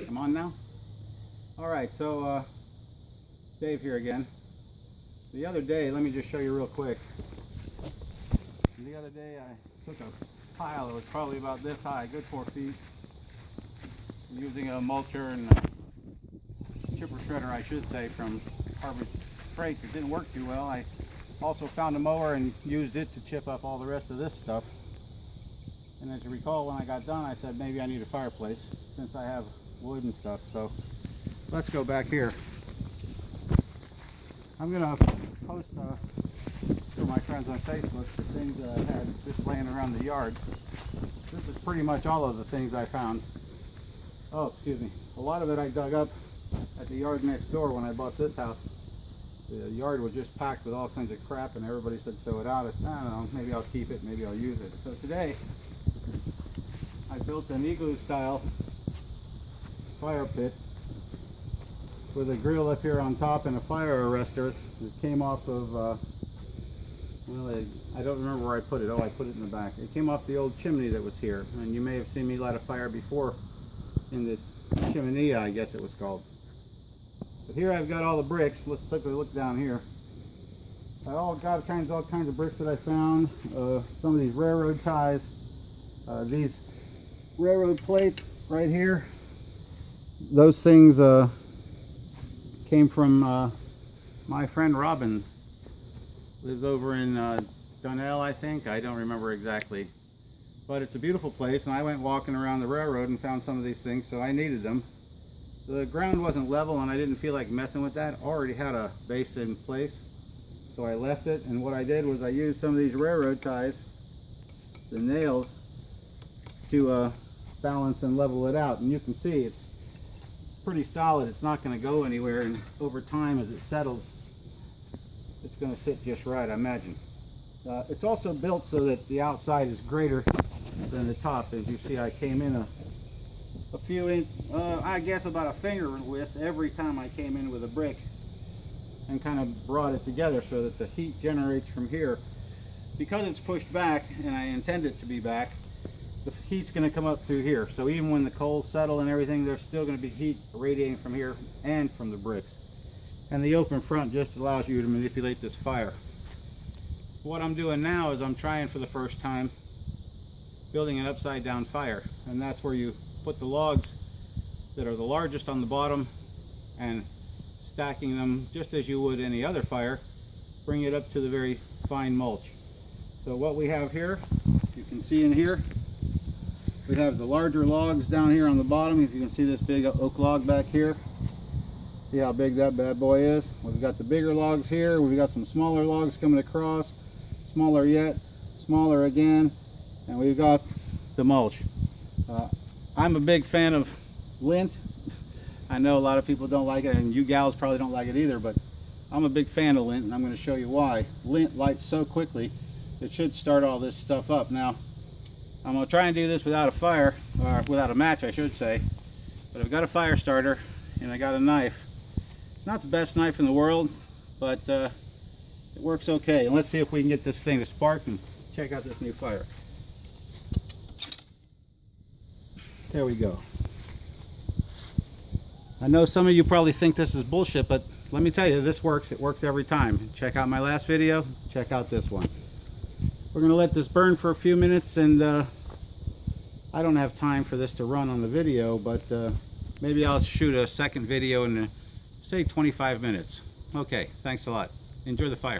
I'm on now? Alright, so it's Dave here again. The other day, let me just show you real quick. The other day I took a pile that was probably about this high, good 4 feet, using a mulcher and a chipper shredder, I should say, from Harbor Freight. It didn't work too well. I also found a mower and used it to chip up all the rest of this stuff. And as you recall, when I got done, I said maybe I need a fireplace since I have wood and stuff. So let's go back here. I'm gonna post for my friends on Facebook the things that I had just laying around the yard. This is pretty much all of the things I found. Oh, excuse me. A lot of it I dug up at the yard next door when I bought this house. The yard was just packed with all kinds of crap, and everybody said throw it out. I said, I don't know, maybe I'll keep it, maybe I'll use it. So today, I built an igloo style fire pit with a grill up here on top and a fire arrestor that came off of, well, I don't remember where I put it. Oh, I put it in the back. It came off the old chimney that was here, and you may have seen me light a fire before in the chimney, I guess it was called. But here I've got all the bricks. Let's take a look down here. I all kinds of bricks that I found. Some of these railroad ties, these railroad plates right here. Those things came from my friend Robin. Lives over in Donnell, I think. I don't remember exactly. But it's a beautiful place, and I went walking around the railroad and found some of these things, so I needed them. The ground wasn't level, and I didn't feel like messing with that. Already had a base in place, so I left it. And what I did was I used some of these railroad ties, the nails, to balance and level it out. And you can see it's pretty solid. It's not going to go anywhere, and over time as it settles, it's going to sit just right, I imagine. It's also built so that the outside is greater than the top. As you see, I came in a few inch, I guess about a finger width every time I came in with a brick, and kind of brought it together so that the heat generates from here. Because it's pushed back, and I intend it to be back, the heat's going to come up through here. So even when the coals settle and everything, there's still going to be heat radiating from here and from the bricks. And the open front just allows you to manipulate this fire. What I'm doing now is I'm trying for the first time building an upside down fire, and that's where you put the logs that are the largest on the bottom and stacking them just as you would any other fire, bring it up to the very fine mulch. So what we have here, you can see in here, we have the larger logs down here on the bottom. If you can see this big oak log back here, see how big that bad boy is. We've got the bigger logs here, we've got some smaller logs coming across, smaller yet, smaller again, and we've got the mulch. I'm a big fan of lint. I know a lot of people don't like it, and you gals probably don't like it either, but I'm a big fan of lint, and I'm going to show you why. Lint lights so quickly, it should start all this stuff up. Now, I'm going to try and do this without a fire, or without a match, I should say, but I've got a fire starter, and I got a knife. It's not the best knife in the world, but it works okay. And let's see if we can get this thing to spark and check out this new fire. There we go. I know some of you probably think this is bullshit, but let me tell you, this works. It works every time. Check out my last video, check out this one. We're going to let this burn for a few minutes, and I don't have time for this to run on the video, but maybe I'll shoot a second video in say 25 minutes. Okay, thanks a lot. Enjoy the fire.